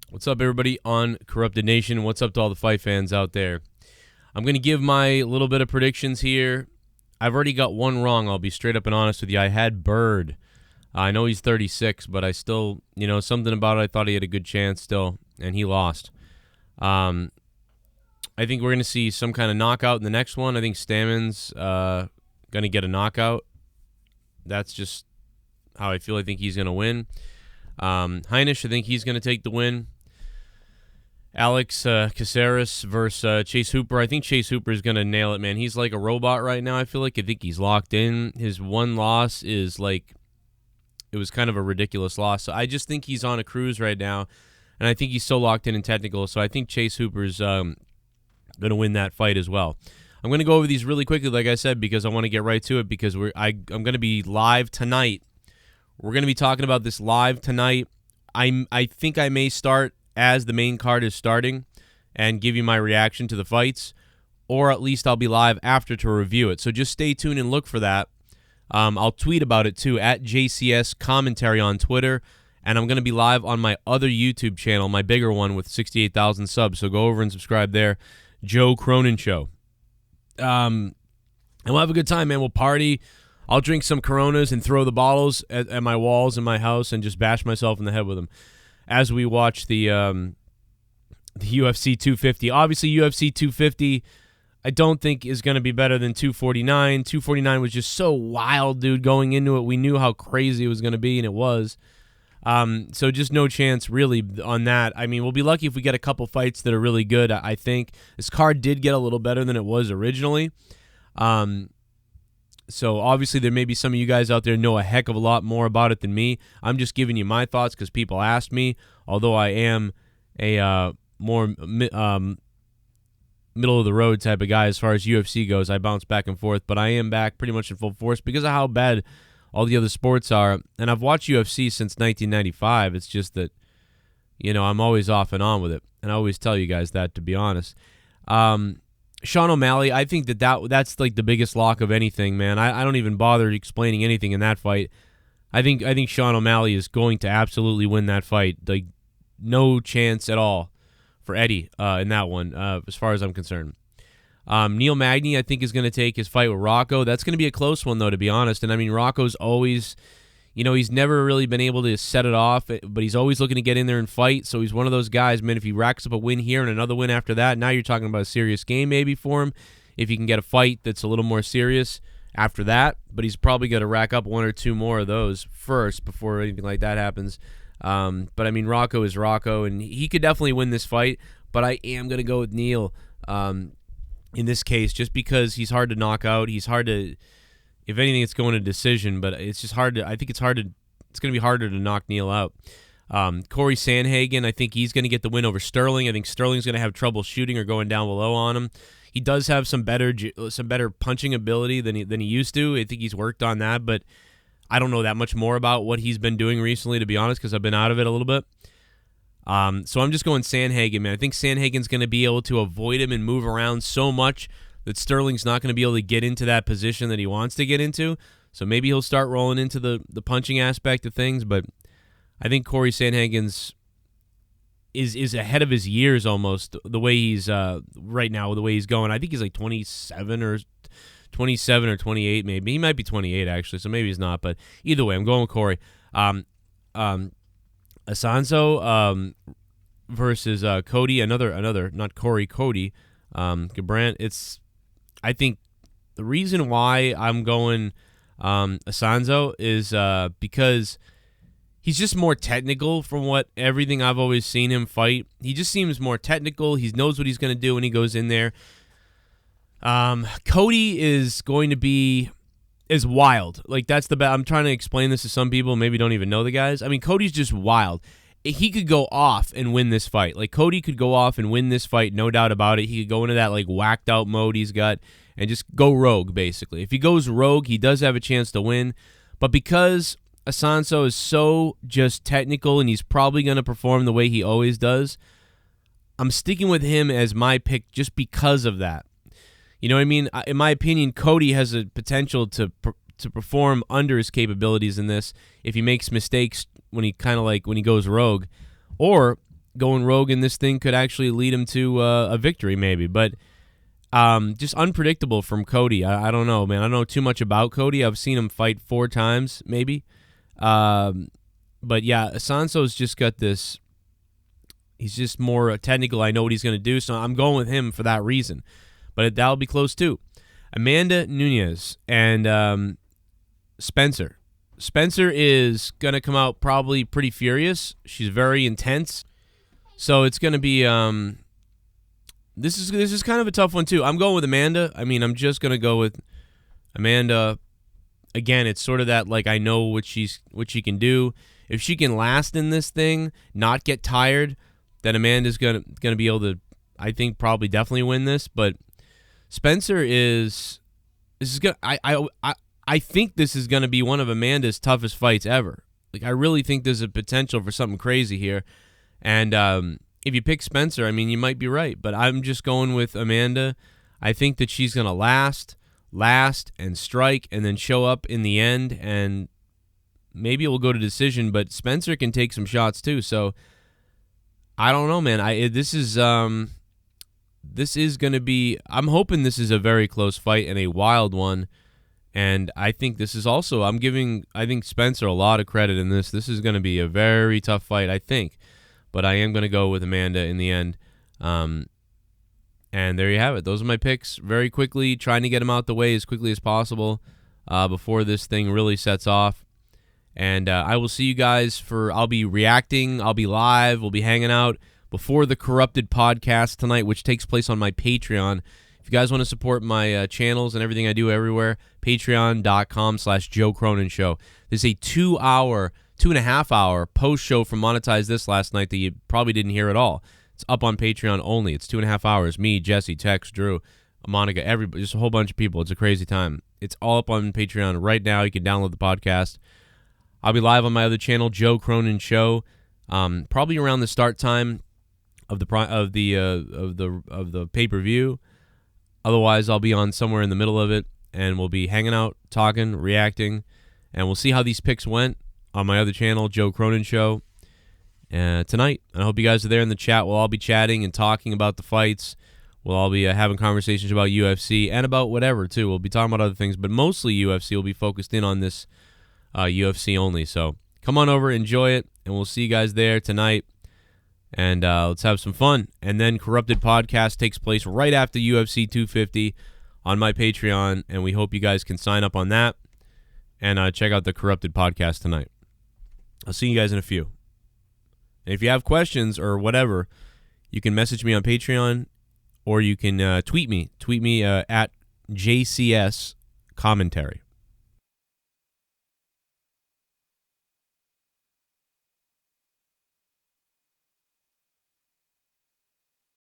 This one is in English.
What's up, everybody on Corrupted Nation? What's up to all the fight fans out there? I'm going to give my little bit of predictions here. I've already got one wrong. I'll be straight up and honest with you. I had Bird. I know he's 36, but I still, something about it, I thought he had a good chance still, and he lost. I think we're going to see some kind of knockout in the next one. I think Stammen's going to get a knockout. That's just how I feel. I think he's going to win. Heinisch, I think he's going to take the win. Alex Caceres versus Chase Hooper. I think Chase Hooper is going to nail it, man. He's like a robot right now, I feel like. I think he's locked in. His one loss is like, it was kind of a ridiculous loss. So I just think he's on a cruise right now, and I think he's so locked in technical. So I think Chase Hooper's going to win that fight as well. I'm going to go over these really quickly, like I said, because I want to get right to it, because I'm going to be live tonight. We're going to be talking about this live tonight. I think I may start as the main card is starting and give you my reaction to the fights, or at least I'll be live after to review it. So just stay tuned and look for that. I'll tweet about it too, at JCS Commentary on Twitter, and I'm going to be live on my other YouTube channel, my bigger one with 68,000 subs, so go over and subscribe there, Joe Cronin Show. And we'll have a good time, man. We'll party. I'll drink some Coronas and throw the bottles at my walls in my house and just bash myself in the head with them as we watch the UFC 250. Obviously, UFC 250, I don't think is going to be better than 249. 249 was just so wild, dude, going into it. We knew how crazy it was going to be, and it was. So just no chance, really, on that. I mean, we'll be lucky if we get a couple fights that are really good, I think. This card did get a little better than it was originally. So obviously there may be some of you guys out there know a heck of a lot more about it than me. I'm just giving you my thoughts because people asked me, although I am a more middle-of-the-road type of guy as far as UFC goes. I bounce back and forth, but I am back pretty much in full force because of how bad all the other sports are. And I've watched UFC since 1995. It's just that, I'm always off and on with it. And I always tell you guys that, to be honest. Sean O'Malley, I think that's like the biggest lock of anything, man. I don't even bother explaining anything in that fight. I think Sean O'Malley is going to absolutely win that fight. Like, no chance at all for Eddie in that one, as far as I'm concerned. Neil Magny, I think, is going to take his fight with Rocco. That's going to be a close one, though, to be honest. And I mean, Rocco's always, he's never really been able to set it off, but he's always looking to get in there and fight. So he's one of those guys, man, if he racks up a win here and another win after that, now you're talking about a serious game maybe for him. If he can get a fight that's a little more serious after that, but he's probably going to rack up one or two more of those first before anything like that happens. But I mean, Rocco is Rocco, and he could definitely win this fight, but I am going to go with Neil in this case, just because he's hard to knock out. He's hard to... If anything, it's going to decision, but it's just hard to. I think it's going to be harder to knock Neil out. Corey Sandhagen, I think he's going to get the win over Sterling. I think Sterling's going to have trouble shooting or going down below on him. He does have some better punching ability than he used to. I think he's worked on that, but I don't know that much more about what he's been doing recently, to be honest, because I've been out of it a little bit. So I'm just going Sandhagen, man. I think Sandhagen's going to be able to avoid him and move around so much that Sterling's not going to be able to get into that position that he wants to get into. So maybe he'll start rolling into the punching aspect of things, but I think Corey Sandhagen's is ahead of his years almost, the way he's right now, the way he's going. I think he's like 27 or 28 maybe. He might be 28 actually, so maybe he's not, but either way, I'm going with Corey. Asanzo versus Cody, another not Corey, Cody Garbrandt. I think the reason why I'm going Asanzo is because he's just more technical from everything I've always seen him fight. He just seems more technical. He knows what he's going to do when he goes in there. Cody is going to be as wild. Like, that's I'm trying to explain this to some people, maybe don't even know the guys. I mean, Cody's just wild. He could go off and win this fight. Like, Cody could go off and win this fight, no doubt about it. He could go into that, like, whacked out mode he's got and just go rogue, basically. If he goes rogue, he does have a chance to win. But because Asanzo is so just technical and he's probably going to perform the way he always does, I'm sticking with him as my pick just because of that. You know what I mean? In my opinion, Cody has a potential to perform under his capabilities in this if he makes mistakes when he goes rogue, or going rogue in this thing could actually lead him to a victory maybe. But just unpredictable from Cody. I don't know, man. I don't know too much about Cody. I've seen him fight 4 times maybe. But yeah, Sanso's just got this. He's just more technical. I know what he's going to do, so I'm going with him for that reason. But that'll be close too. Amanda Nunes and Spencer. Spencer is going to come out probably pretty furious. She's very intense. So it's going to be this is kind of a tough one too. I'm going with Amanda. I mean, I'm just going to go with Amanda. Again, it's sort of that, like, I know what she can do. If she can last in this thing, not get tired, then Amanda's gonna be able to, I think, probably definitely win this. But Spencer is gonna, I think this is gonna be one of Amanda's toughest fights ever. Like, I really think there's a potential for something crazy here. And if you pick Spencer, I mean, you might be right, but I'm just going with Amanda. I think that she's gonna last and strike and then show up in the end, and maybe it will go to decision, but Spencer can take some shots too. So I don't know, man. This is going to be, I'm hoping this is a very close fight and a wild one. And I think this is also, I think Spencer a lot of credit in this. This is going to be a very tough fight, I think. But I am going to go with Amanda in the end. And there you have it. Those are my picks. Very quickly, trying to get them out the way as quickly as possible before this thing really sets off. And I will see you guys I'll be reacting, I'll be live, we'll be hanging out before the Corrupted podcast tonight, which takes place on my Patreon. If you guys want to support my channels and everything I do everywhere, patreon.com/Joe Cronin Show. There's a 2.5 hour post show from Monetize This last night that you probably didn't hear at all. It's up on Patreon only. It's 2.5 hours. Me, Jesse, Tex, Drew, Monica, everybody, just a whole bunch of people. It's a crazy time. It's all up on Patreon right now. You can download the podcast. I'll be live on my other channel, Joe Cronin Show, probably around the start time of the pay-per-view. Otherwise, I'll be on somewhere in the middle of it, and we'll be hanging out, talking, reacting, and we'll see how these picks went on my other channel, Joe Cronin Show, tonight. And I hope you guys are there in the chat. We'll all be chatting and talking about the fights. We'll all be having conversations about UFC and about whatever, too. We'll be talking about other things, but mostly UFC. We'll be focused in on this UFC only. So come on over, enjoy it, and we'll see you guys there tonight. And let's have some fun. And then Corrupted Podcast takes place right after UFC 250 on my Patreon, and we hope you guys can sign up on that and check out the Corrupted Podcast tonight. I'll see you guys in a few. And if you have questions or whatever, you can message me on Patreon, or you can tweet me. Tweet me at JCS Commentary.